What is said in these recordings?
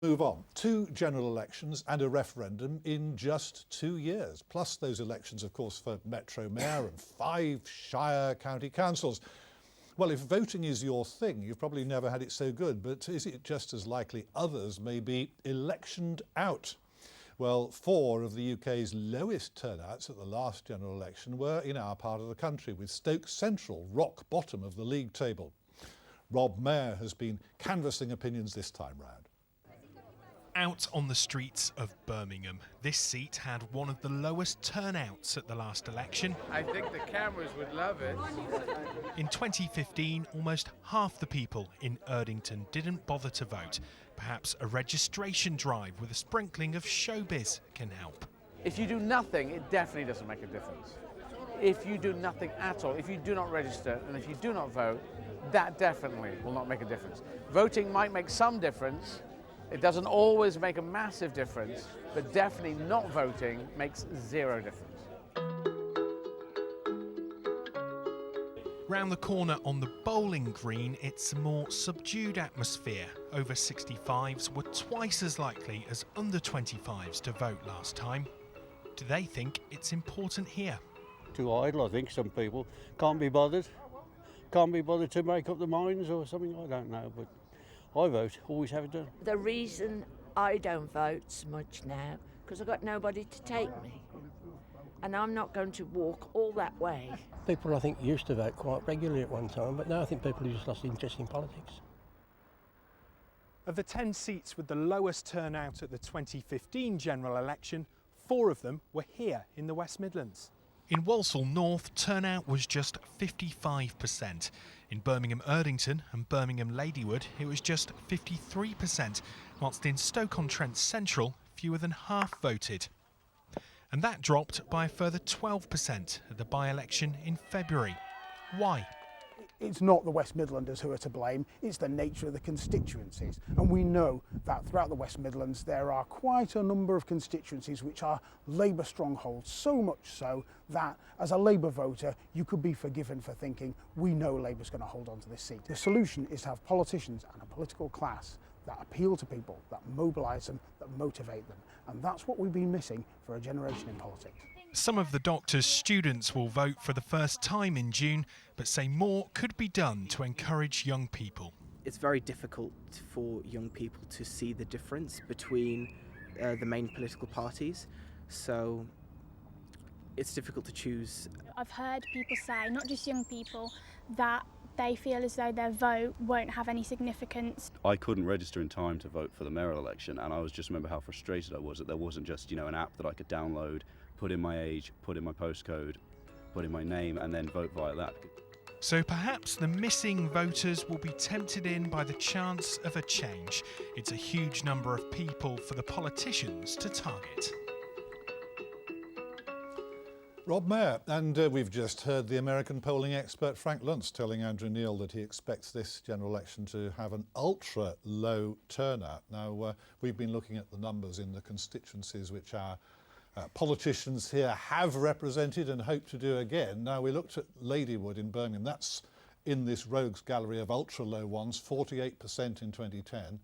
Move on. 2 general elections and a referendum in just 2 years, plus those elections, of course, for Metro Mayor and 5 Shire county councils. Well, if voting is your thing, you've probably never had it so good, but is it just as likely others may be electioned out? Well, 4 of the UK's lowest turnouts at the last general election were in our part of the country, with Stoke Central rock bottom of the league table. Rob Mayer has been canvassing opinions this time round. Out on the streets of Birmingham, this seat had one of the lowest turnouts at the last election. I think the cameras would love it. In 2015, almost half the people in Erdington didn't bother to vote. Perhaps a registration drive with a sprinkling of showbiz can help. If you do nothing, it definitely doesn't make a difference. If you do nothing at all, if you do not register and if you do not vote, that definitely will not make a difference. Voting might make some difference. It doesn't always make a massive difference, but definitely not voting makes 0 difference. Round the corner on the bowling green, it's a more subdued atmosphere. Over 65s were twice as likely as under 25s to vote last time. Do they think it's important here? Too idle, I think. Some people can't be bothered to make up their minds or something. I don't know, but I vote, always have done. The reason I don't vote so much now, because I've got nobody to take me. And I'm not going to walk all that way. People, I think, used to vote quite regularly at one time, but now I think people have just lost interest in politics. Of the 10 seats with the lowest turnout at the 2015 general election, 4 of them were here in the West Midlands. In Walsall North, turnout was just 55%. In Birmingham Erdington and Birmingham Ladywood, it was just 53%, whilst in Stoke-on-Trent Central, fewer than half voted. And that dropped by a further 12% at the by-election in February. Why? It's not the West Midlanders who are to blame, it's the nature of the constituencies. And we know that throughout the West Midlands there are quite a number of constituencies which are Labour strongholds, so much so that as a Labour voter you could be forgiven for thinking we know Labour's going to hold on to this seat. The solution is to have politicians and a political class that appeal to people, that mobilise them, that motivate them. And that's what we've been missing for a generation in politics. Some of the doctor's students will vote for the first time in June, but say more could be done to encourage young people. It's very difficult for young people to see the difference between the main political parties, so it's difficult to choose. I've heard people say, not just young people, that they feel as though their vote won't have any significance. I couldn't register in time to vote for the mayoral election, and I was just remember how frustrated I was that there wasn't just, an app that I could download, put in my age, put in my postcode, put in my name, and then vote via that. So perhaps the missing voters will be tempted in by the chance of a change. It's a huge number of people for the politicians to target. Rob Mayer, and we've just heard the American polling expert Frank Luntz telling Andrew Neil that he expects this general election to have an ultra-low turnout. Now, we've been looking at the numbers in the constituencies which our politicians here have represented and hope to do again. Now, we looked at Ladywood in Birmingham. That's in this rogues gallery of ultra-low ones, 48% in 2010.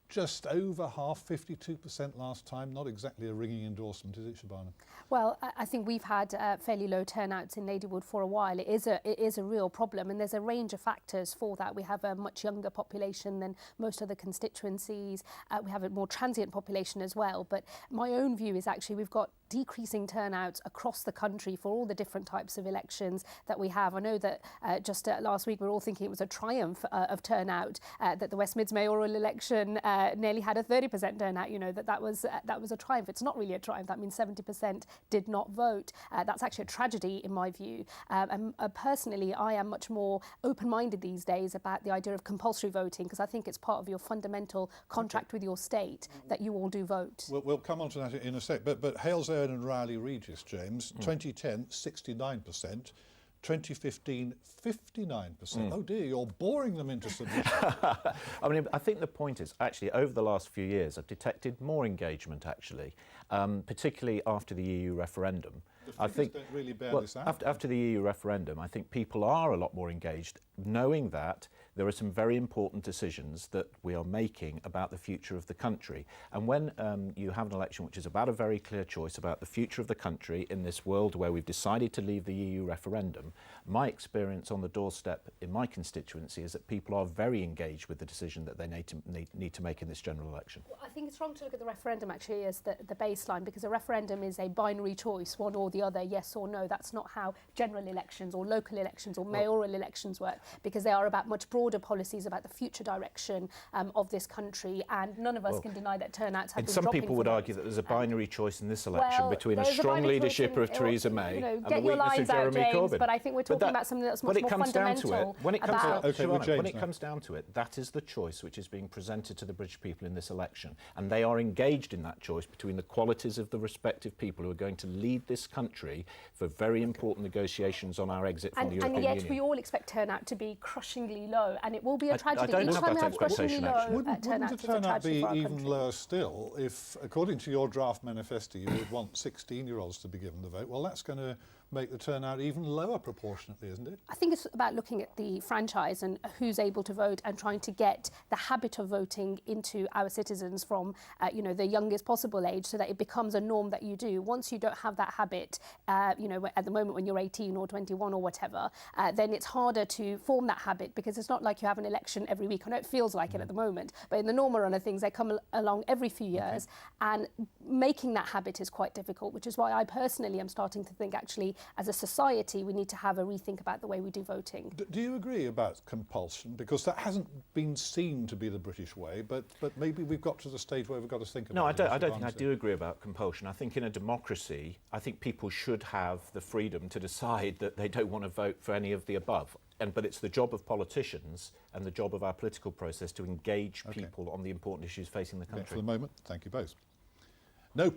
Just over half, 52% last time. Not exactly a ringing endorsement, is it, Shabana? Well, I think we've had fairly low turnouts in Ladywood for a while. It is a real problem, and there's a range of factors for that. We have a much younger population than most other constituencies. We have a more transient population as well. But my own view is actually we've got decreasing turnouts across the country for all the different types of elections that we have. I know that just last week we were all thinking it was a triumph of turnout, that the West Mids mayoral election nearly had a 30% turnout, that was a triumph. It's not really a triumph. That means 70% did not vote. That's actually a tragedy in my view. And personally, I am much more open-minded these days about the idea of compulsory voting, because I think it's part of your fundamental contract with your state that you all do vote. We'll come on to that in a sec, but Hales Erne and Riley Regis, James, 2010, 69%. 2015, 59%. Oh dear, you're boring them into submission. I think the point is, actually, over the last few years, I've detected more engagement, actually, particularly after the EU referendum. The figures don't really bear this out. After the EU referendum, I think people are a lot more engaged, knowing that there are some very important decisions that we are making about the future of the country. And when you have an election which is about a very clear choice about the future of the country in this world where we've decided to leave the EU referendum, my experience on the doorstep in my constituency is that people are very engaged with the decision that they need to make in this general election. Well, I think it's wrong to look at the referendum actually as the baseline, because a referendum is a binary choice, one or the other, yes or no. That's not how general elections or local elections or mayoral elections work, because they are about much broader policies about the future direction of this country, and none of us can deny that turnouts have been dropping. Some people would argue that there's a binary choice in this election between a strong leadership of Theresa May and the weakness of Jeremy Corbyn. But I think we're talking about something that's much more fundamental. When it comes down to it, that is the choice which is being presented to the British people in this election, and they are engaged in that choice between the qualities of the respective people who are going to lead this country for very important negotiations on our exit from the European Union. And yet we all expect turnout to be crushingly low, and it will be a tragedy. I don't have that expectation, actually. Wouldn't the turnout be even lower still if, according to your draft manifesto, you would want 16-year-olds to be given the vote? Well, that's going to make the turnout even lower proportionately, isn't it? I think it's about looking at the franchise and who's able to vote and trying to get the habit of voting into our citizens from the youngest possible age, so that it becomes a norm that you do. Once you don't have that habit, at the moment when you're 18 or 21 or whatever, then it's harder to form that habit, because it's not like you have an election every week. I know it feels like it at the moment, but in the normal run of things, they come along every few years, and making that habit is quite difficult, which is why I personally am starting to think actually as a society we need to have a rethink about the way we do voting. Do you agree about compulsion? Because that hasn't been seen to be the British way, but maybe we've got to the stage where we've got to think about it. No, I don't think I do agree about compulsion. I think in a democracy, I think people should have the freedom to decide that they don't want to vote for any of the above. But it's the job of politicians and the job of our political process to engage people on the important issues facing the country. For the moment, thank you both. No